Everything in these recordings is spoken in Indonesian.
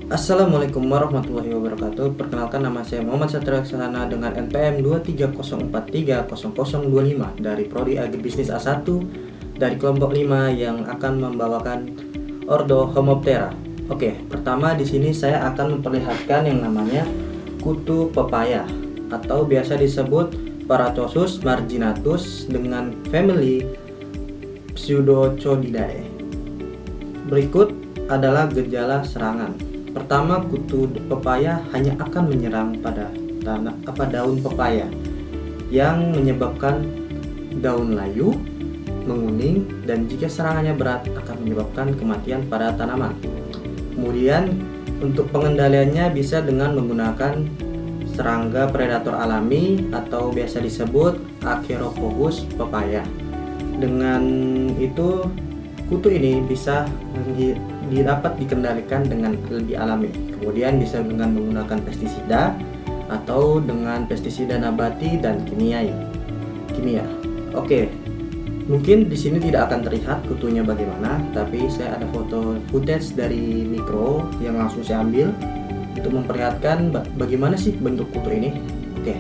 Assalamualaikum warahmatullahi wabarakatuh. Perkenalkan, nama saya Muhammad Satria Laksana dengan NPM 230430025 dari Prodi Agribisnis A1 dari kelompok 5 yang akan membawakan Ordo Homoptera. Oke, pertama di sini saya akan memperlihatkan yang namanya kutu pepaya atau biasa disebut Parachosus marginatus dengan family Pseudocodidae. Berikut adalah gejala serangan. Pertama, kutu pepaya hanya akan menyerang pada daun pepaya yang menyebabkan daun layu, menguning, dan jika serangannya berat akan menyebabkan kematian pada tanaman. Kemudian untuk pengendaliannya bisa dengan menggunakan serangga predator alami atau biasa disebut Achropogus pepaya. Dengan itu kutu ini bisa dapat dikendalikan dengan lebih alami. Kemudian bisa dengan menggunakan pestisida atau dengan pestisida nabati dan kimia. Oke, mungkin di sini tidak akan terlihat kutunya bagaimana, tapi saya ada foto footage dari mikro yang langsung saya ambil untuk memperlihatkan bagaimana sih bentuk kutu ini. Oke.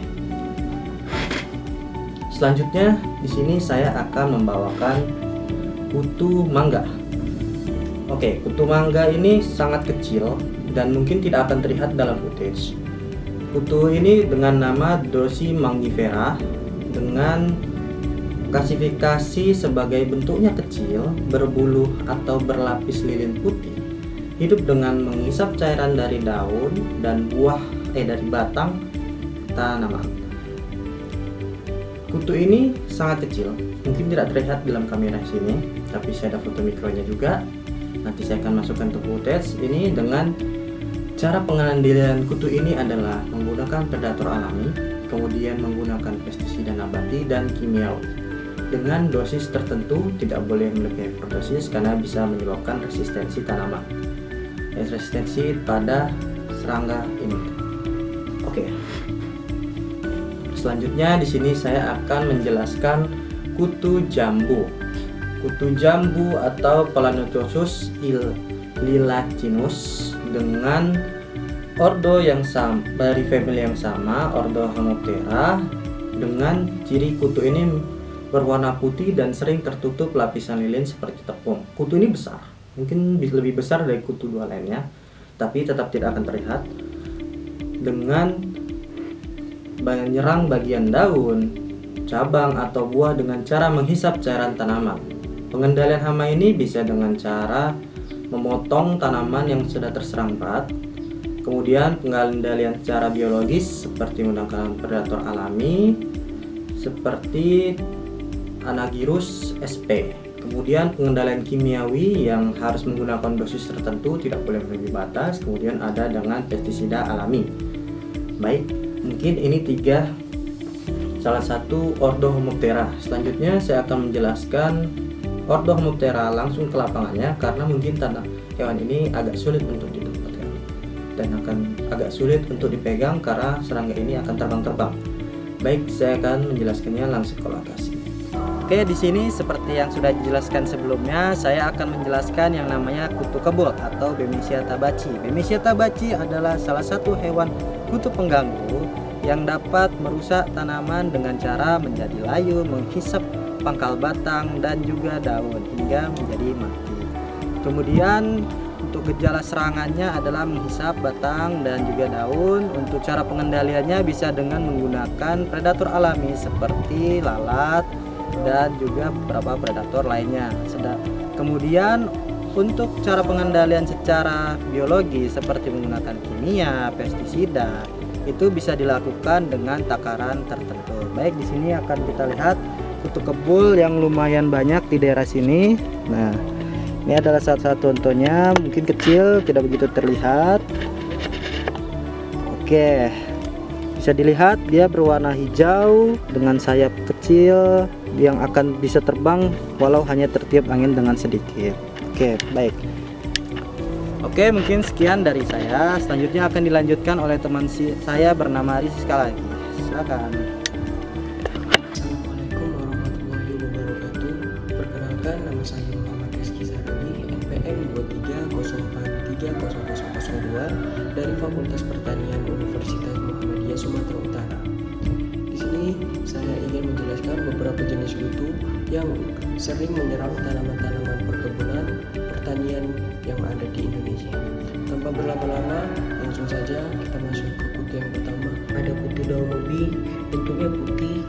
Selanjutnya di sini saya akan membawakan kutu mangga. Oke, kutu mangga ini sangat kecil dan mungkin tidak akan terlihat dalam footage. Kutu ini dengan nama Dorsi mangifera dengan klasifikasi sebagai bentuknya kecil, berbulu atau berlapis lilin putih. Hidup dengan menghisap cairan dari daun dan buah dari batang tanaman. Kutu ini sangat kecil, mungkin tidak terlihat dalam kamera sini, tapi saya ada foto mikronya juga. Nanti saya akan masukkan ke footage ini. Dengan cara pengendalian kutu ini adalah menggunakan predator alami, kemudian menggunakan pestisida nabati dan kimiawi. Dengan dosis tertentu, tidak boleh melebihi overdosis karena bisa menyebabkan resistensi tanaman. Resistensi pada serangga ini. Oke. Selanjutnya di sini saya akan menjelaskan kutu jambu. Kutu jambu atau Planochosus lilacinus dengan ordo yang sama, dari family yang sama, Ordo Homoptera, dengan ciri kutu ini berwarna putih dan sering tertutup lapisan lilin seperti tepung. Kutu ini besar, mungkin lebih besar dari kutu dua lainnya, tapi tetap tidak akan terlihat. Dengan menyerang bagian daun, cabang atau buah dengan cara menghisap cairan tanaman. Pengendalian hama ini bisa dengan cara memotong tanaman yang sudah terserang berat. Kemudian pengendalian secara biologis seperti menggunakan predator alami seperti Anagyrus sp. Kemudian pengendalian kimiawi yang harus menggunakan dosis tertentu, tidak boleh melebihi batas. Kemudian ada dengan pestisida alami. Baik, mungkin ini salah satu Ordo Homoptera. Selanjutnya saya akan menjelaskan Ordo Homoptera langsung ke lapangannya, karena mungkin hewan ini agak sulit untuk didapatkan dan akan agak sulit untuk dipegang karena serangga ini akan terbang-terbang. Baik, saya akan menjelaskannya langsung ke lokasi. Oke, di sini seperti yang sudah dijelaskan sebelumnya, saya akan menjelaskan yang namanya kutu kebul atau Bemisia tabaci. Bemisia tabaci adalah salah satu hewan kutu pengganggu yang dapat merusak tanaman dengan cara menjadi layu, menghisap pangkal batang dan juga daun hingga menjadi mati. Kemudian untuk gejala serangannya adalah menghisap batang dan juga daun. Untuk cara pengendaliannya bisa dengan menggunakan predator alami seperti lalat dan juga beberapa predator lainnya. Kemudian untuk cara pengendalian secara biologi seperti menggunakan kimia, pestisida, itu bisa dilakukan dengan takaran tertentu. Baik, di sini akan kita lihat kutu kebul yang lumayan banyak di daerah sini. Nah, ini adalah salah satu contohnya, mungkin kecil, tidak begitu terlihat. Oke, bisa dilihat dia berwarna hijau dengan sayap kecil yang akan bisa terbang walau hanya tertiup angin dengan sedikit. Oke, baik. Oke, mungkin sekian dari saya. Selanjutnya akan dilanjutkan oleh teman saya bernama Rizka lagi. Silakan. Assalamualaikum warahmatullahi wabarakatuh. Perkenalkan, nama saya Muhammad Rizky Sarani, NPM 230430025 30002 dari Fakultas Pertanian Universitas Muhammadiyah Sumatera Utara. Di sini saya ingin menjelaskan beberapa jenis kutu yang sering menyerang tanaman-tanaman perkebunan pertanian yang ada di Indonesia. Tanpa berlama-lama, langsung saja kita masuk ke kutu yang pertama. Ada kutu daun ubi, bentuknya putih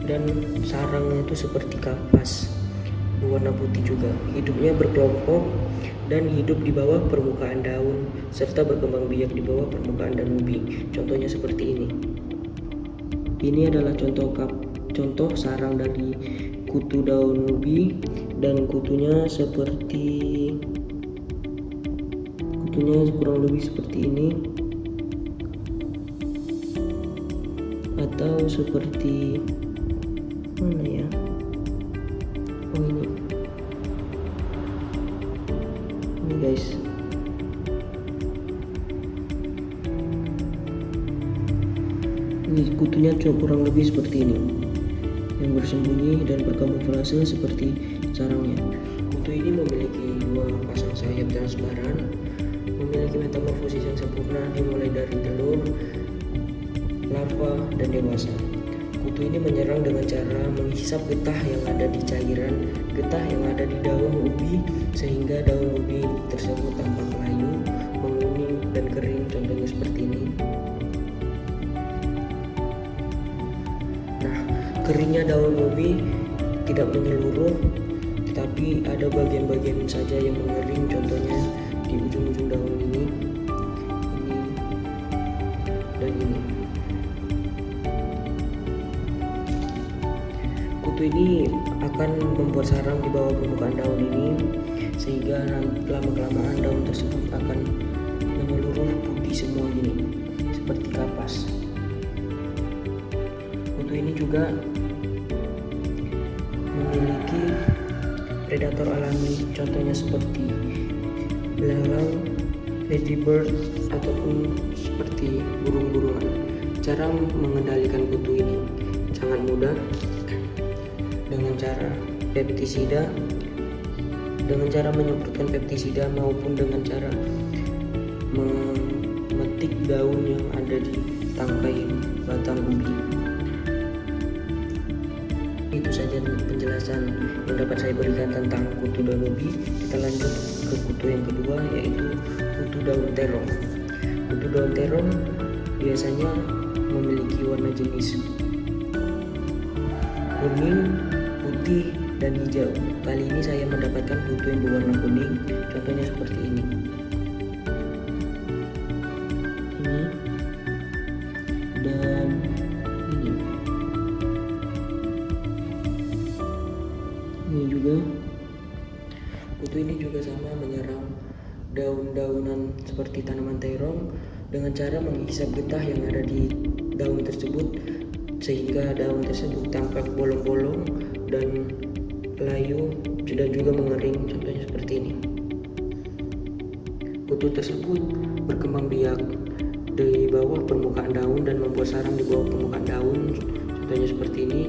dan sarangnya itu seperti kapas, berwarna putih juga. Hidupnya berkelompok dan hidup di bawah permukaan daun serta berkembang biak di bawah permukaan daun ubi. Contohnya seperti ini. Ini adalah contoh sarang dari kutu daun ubi, dan kutunya kurang lebih seperti ini, atau seperti mana ya? Oh, ini guys. Ini kutunya kurang lebih seperti ini, yang bersembunyi dan berkamuflase seperti sarangnya. Kutu ini memiliki dua pasang sayap transparan, memiliki metamorfosis yang sempurna dimulai dari telur, larva, dan dewasa. Kutu ini menyerang dengan cara menghisap getah yang ada di cairan getah yang ada di daun ubi, sehingga daun ubi tersebut tampak layu, menguning, dan kering. Contohnya seperti ini. Nah, keringnya daun ubi tidak menyeluruh, tetapi ada bagian-bagian saja yang mengering. Contohnya di ujung-ujung daun ini dan ini. Kutu ini akan membuat sarang di bawah permukaan daun ini, sehingga lama-kelamaan daun tersebut akan menyeluruh putih semua ini, seperti kapas. Kutu ini juga memiliki predator alami, contohnya seperti belalang, ladybird, ataupun seperti burung-burungan. Cara mengendalikan kutu ini sangat mudah, dengan cara pestisida, dengan cara menyemprotkan pestisida, maupun dengan cara memetik daun yang ada di tangkai batang ubi. Itu saja penjelasan yang dapat saya berikan tentang kutu daun ubi. Kita lanjut ke kutu yang kedua, yaitu kutu daun terong. Kutu daun terong biasanya memiliki warna jenis kuning, putih, dan hijau. Kali ini saya mendapatkan kutu yang berwarna kuning. Contohnya seperti ini. Dan ini juga. Kutu ini juga sama menyerang daun-daunan seperti tanaman terong dengan cara menghisap getah yang ada di daun tersebut, sehingga daun tersebut tampak bolong-bolong dan layu dan juga mengering. Contohnya seperti ini. Kutu tersebut berkembang biak di bawah permukaan daun dan membuat sarang di bawah permukaan daun. Contohnya seperti ini.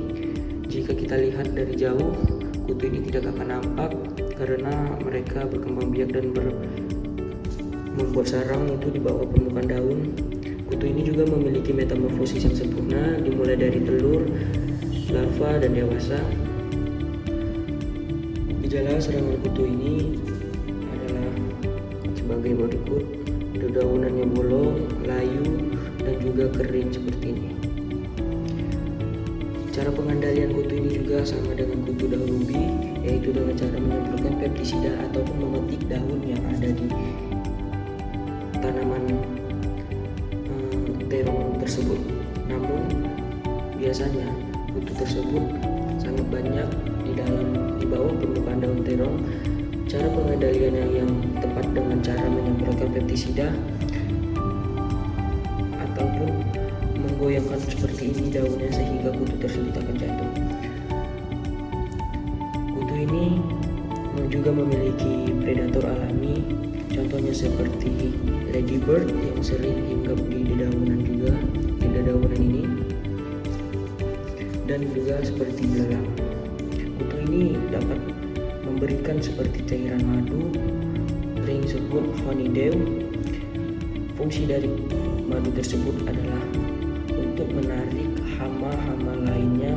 Jika kita lihat dari jauh, kutu ini tidak akan nampak karena mereka berkembang biak dan membuat sarang itu di bawah permukaan daun. Kutu ini juga memiliki metamorfosis yang sempurna, dimulai dari telur, larva, dan dewasa. Gejala serangan kutu ini adalah sebagai berikut: daunannya bolong, layu, dan juga kering seperti ini. Cara pengendalian kutu ini juga sama dengan kutu daun ubi, yaitu dengan cara menyemprotkan pestisida ataupun memetik daun yang ada di tanaman terong tersebut. Namun biasanya kutu tersebut sangat banyak di bawah permukaan daun terong. Cara pengendalian yang tepat dengan cara menyemprotkan pestisida ataupun menggoyangkan seperti ini daunnya sehingga kutu tersebut akan jatuh. Kutu ini juga memiliki predator alami, contohnya seperti ladybird yang sering hinggap di dedaunan juga, di dedaunan ini, dan juga seperti belalang. Kutu ini dapat memberikan seperti cairan madu sering disebut honeydew. Fungsi dari madu tersebut adalah untuk menarik hama-hama lainnya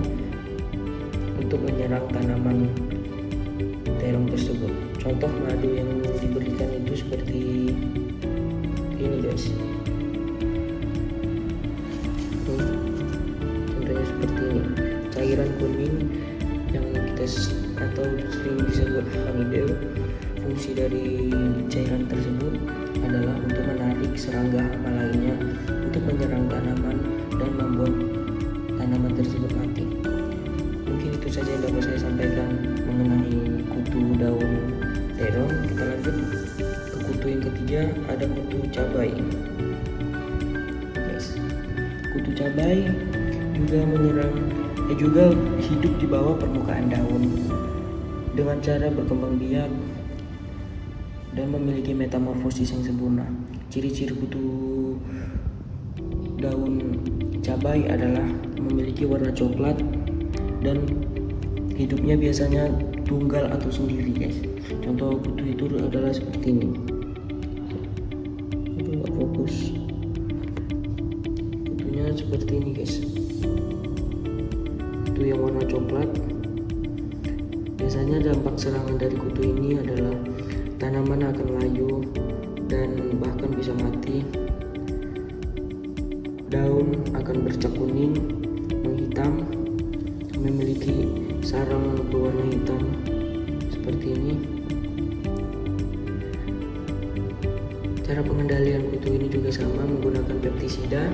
untuk menyerang tanaman terong tersebut. Contoh madu yang diberikan itu seperti ini guys. Contohnya seperti ini, cairan kuning yang kita atau sering disebut honeydew. Fungsi dari cairan tersebut adalah untuk menarik serangga hama lainnya untuk menyerang tanaman dan membuat tanaman tersebut mati. Mungkin itu saja yang dapat saya sampaikan mengenai kutu daun terong. Kita lanjut ke kutu yang ketiga, ada kutu cabai. Yes. Kutu cabai juga hidup di bawah permukaan daun dengan cara berkembang biak dan memiliki metamorfosis yang sempurna. Ciri-ciri kutu daun cabai adalah memiliki warna coklat dan hidupnya biasanya tunggal atau sendiri guys. Contoh kutu itu adalah seperti ini. Aduh, nggak fokus. Kutunya seperti ini guys. Kutu yang warna coklat. Biasanya dampak serangan dari kutu ini adalah tanaman akan layu dan bahkan bisa mati. Daun akan bercak kuning, menghitam, memiliki sarang berwarna hitam seperti ini. Cara pengendalian kutu ini juga sama, menggunakan pestisida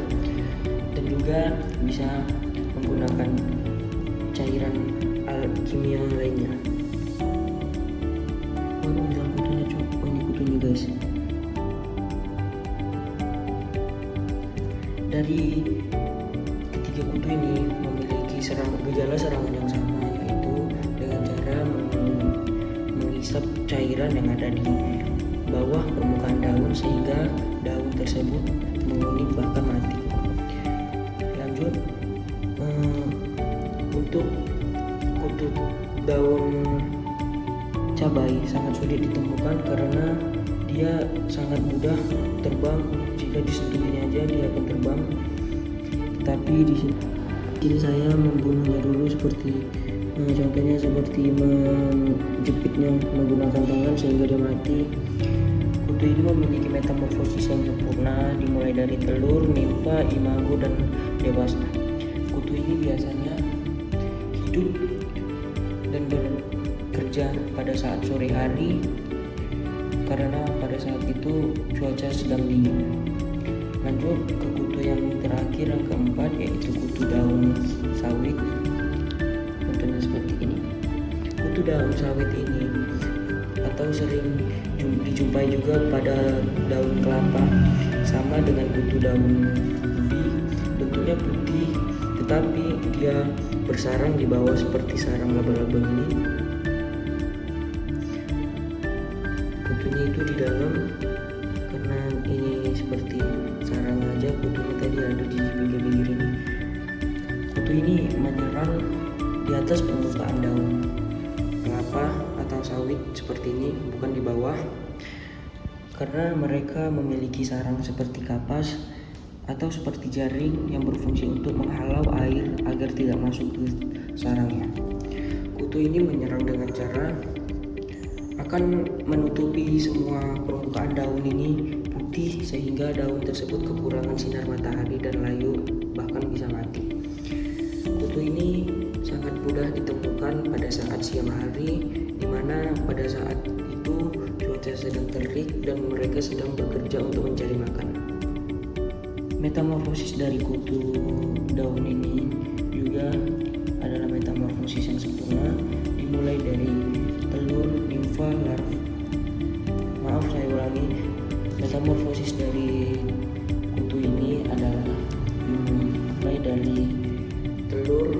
dan juga bisa menggunakan cairan kimia lainnya. Hilang kutunya cukup, ini kutunya guys. Dari ketiga kutu ini memiliki gejala serangan yang sama, yaitu dengan cara menghisap cairan yang ada di bawah permukaan daun sehingga daun tersebut menguning bahkan mati. Lanjut, untuk kutu daun cabai sangat sulit ditemukan karena dia sangat mudah terbang. Jika disentuhnya aja dia akan terbang. Tapi di sini saya membunuhnya dulu seperti contohnya seperti menjepitnya menggunakan tangan sehingga dia mati. Kutu ini memiliki metamorfosis yang sempurna, dimulai dari telur, nimfa, imago, dan dewasa. Kutu ini biasanya hidup dan bekerja pada saat sore hari karena pada saat itu cuaca sedang dingin. Lanjut ke kutu yang terakhir, yang keempat, yaitu kutu daun sawit. Contohnya seperti ini. Kutu daun sawit ini atau sering dijumpai juga pada daun kelapa, sama dengan kutu daun ubi. Bentuknya putih tetapi dia bersarang di bawah seperti sarang laba-laba ini. Kutunya itu di dalam, karena ini seperti sarang aja, kutunya tadi ada di pinggir-pinggir ini. Kutu ini menyerang di atas permukaan daun kelapa atau sawit seperti ini, bukan di bawah, karena mereka memiliki sarang seperti kapas atau seperti jaring yang berfungsi untuk menghalau air agar tidak masuk ke sarangnya. Kutu ini menyerang dengan cara akan menutupi semua permukaan daun ini putih sehingga daun tersebut kekurangan sinar matahari dan layu, bahkan bisa mati. Kutu ini sangat mudah ditemukan pada saat siang hari, di mana pada saat itu cuaca sedang terik dan mereka sedang bekerja untuk mencari makan. Metamorfosis dari kutu daun ini juga adalah metamorfosis yang sempurna, dimulai dari telur, nimfa, larva. Maaf, saya ulangi. Metamorfosis dari kutu ini adalah dimulai dari telur,